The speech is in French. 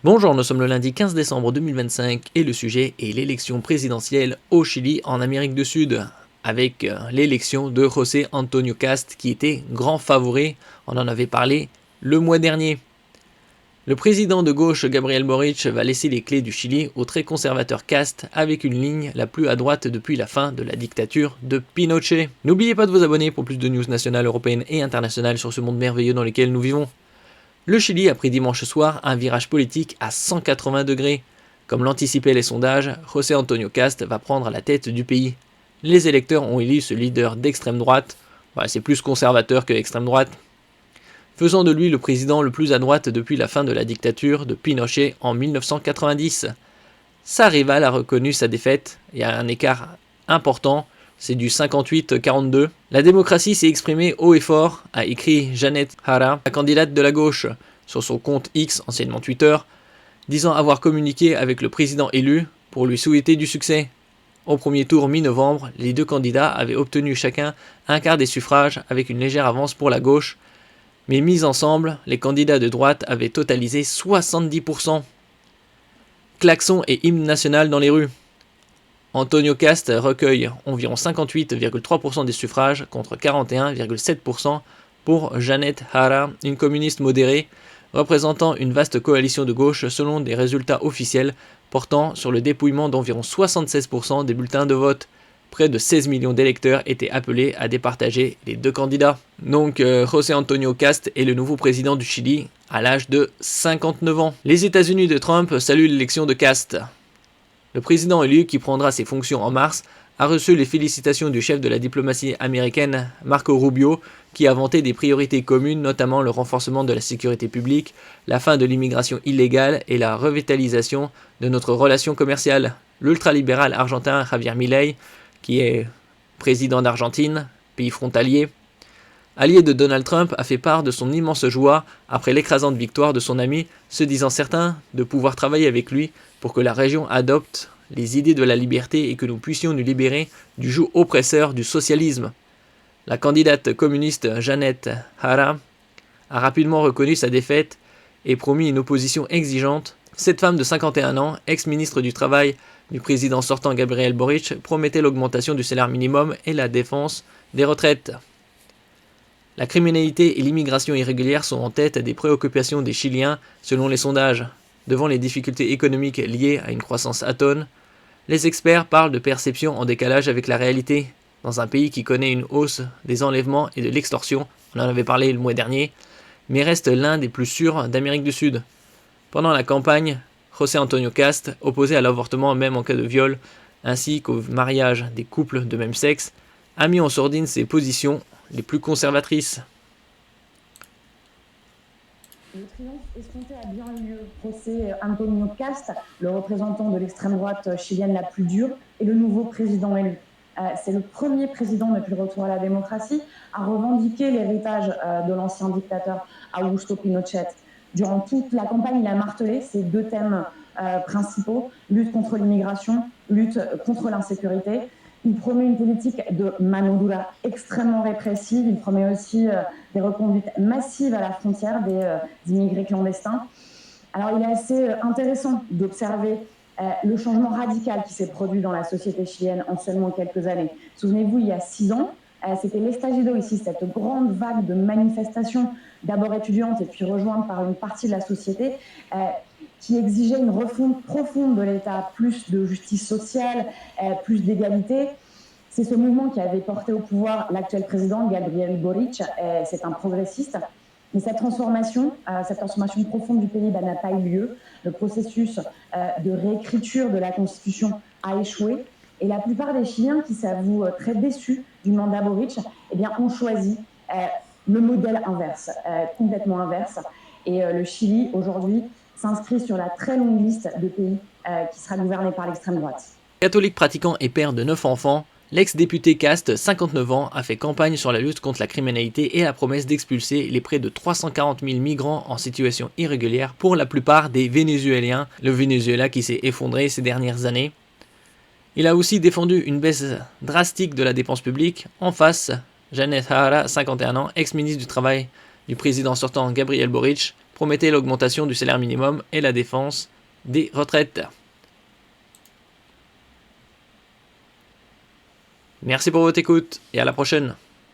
Bonjour, nous sommes le lundi 15 décembre 2025 et le sujet est l'élection présidentielle au Chili en Amérique du Sud, avec l'élection de José Antonio Cast qui était grand favori, on en avait parlé le mois dernier. Le président de gauche Gabriel Boric va laisser les clés du Chili au très conservateur Cast avec une ligne la plus à droite depuis la fin de la dictature de Pinochet. N'oubliez pas de vous abonner pour plus de news nationales, européennes et internationales sur ce monde merveilleux dans lequel nous vivons. Le Chili a pris dimanche soir un virage politique à 180 degrés. Comme l'anticipaient les sondages, José Antonio Cast va prendre la tête du pays. Les électeurs ont élu ce leader d'extrême droite, c'est plus conservateur que extrême droite, faisant de lui le président le plus à droite depuis la fin de la dictature de Pinochet en 1990. Sa rivale a reconnu sa défaite, il y a un écart important, c'est du 58-42. La démocratie s'est exprimée haut et fort, a écrit Janet Jara, la candidate de la gauche, sur son compte X, anciennement Twitter, disant avoir communiqué avec le président élu pour lui souhaiter du succès. Au premier tour mi-novembre, les deux candidats avaient obtenu chacun un quart des suffrages avec une légère avance pour la gauche, mais mis ensemble, les candidats de droite avaient totalisé 70%. Klaxons et hymne national dans les rues. Antonio Cast recueille environ 58,3% des suffrages contre 41,7% pour Janet Jara, une communiste modérée, représentant une vaste coalition de gauche selon des résultats officiels portant sur le dépouillement d'environ 76% des bulletins de vote. Près de 16 millions d'électeurs étaient appelés à départager les deux candidats. Donc José Antonio Cast est le nouveau président du Chili à l'âge de 59 ans. Les États-Unis de Trump saluent l'élection de Cast. Le président élu, qui prendra ses fonctions en mars, a reçu les félicitations du chef de la diplomatie américaine, Marco Rubio, qui a vanté des priorités communes, notamment le renforcement de la sécurité publique, la fin de l'immigration illégale et la revitalisation de notre relation commerciale. L'ultralibéral argentin Javier Milei, qui est président d'Argentine, pays frontalier, allié de Donald Trump, a fait part de son immense joie après l'écrasante victoire de son ami, se disant certain de pouvoir travailler avec lui pour que la région adopte les idées de la liberté et que nous puissions nous libérer du joug oppresseur du socialisme. La candidate communiste Janet Jara a rapidement reconnu sa défaite et promis une opposition exigeante. Cette femme de 51 ans, ex-ministre du Travail du président sortant Gabriel Boric, promettait l'augmentation du salaire minimum et la défense des retraites. La criminalité et l'immigration irrégulière sont en tête des préoccupations des Chiliens selon les sondages. Devant les difficultés économiques liées à une croissance atone, les experts parlent de perception en décalage avec la réalité. Dans un pays qui connaît une hausse des enlèvements et de l'extorsion, on en avait parlé le mois dernier, mais reste l'un des plus sûrs d'Amérique du Sud. Pendant la campagne, José Antonio Cast, opposé à l'avortement même en cas de viol, ainsi qu'au mariage des couples de même sexe, a mis en sourdine ses positions les plus conservatrices. Le triomphe escompté a bien eu lieu. José Antonio Cast, le représentant de l'extrême droite chilienne la plus dure, est le nouveau président élu. C'est le premier président depuis le retour à la démocratie à revendiquer l'héritage de l'ancien dictateur Augusto Pinochet. Durant toute la campagne, il a martelé ces deux thèmes principaux, lutte contre l'immigration, lutte contre l'insécurité. Il promet une politique de mano dura extrêmement répressive. Il promet aussi des reconduites massives à la frontière des immigrés clandestins. Alors il est assez intéressant d'observer le changement radical qui s'est produit dans la société chilienne en seulement quelques années. Souvenez-vous, il y a 6 ans, c'était l'estallido ici, cette grande vague de manifestations, d'abord étudiantes et puis rejointes par une partie de la société, qui exigeait une refonte profonde de l'État, plus de justice sociale, plus d'égalité. C'est ce mouvement qui avait porté au pouvoir l'actuel président, Gabriel Boric. C'est un progressiste. Mais cette transformation profonde du pays n'a pas eu lieu. Le processus de réécriture de la Constitution a échoué. Et la plupart des Chiliens qui s'avouent très déçus du mandat Boric ont choisi le modèle inverse, complètement inverse. Et le Chili, aujourd'hui, s'inscrit sur la très longue liste de pays qui sera gouverné par l'extrême droite. Catholique pratiquant et père de 9 enfants, l'ex-député Cast, 59 ans, a fait campagne sur la lutte contre la criminalité et la promesse d'expulser les près de 340 000 migrants en situation irrégulière, pour la plupart des Vénézuéliens, le Venezuela qui s'est effondré ces dernières années. Il a aussi défendu une baisse drastique de la dépense publique. En face, Janet Jara, 51 ans, ex-ministre du Travail du président sortant Gabriel Boric, promettait l'augmentation du salaire minimum et la défense des retraites. Merci pour votre écoute et à la prochaine.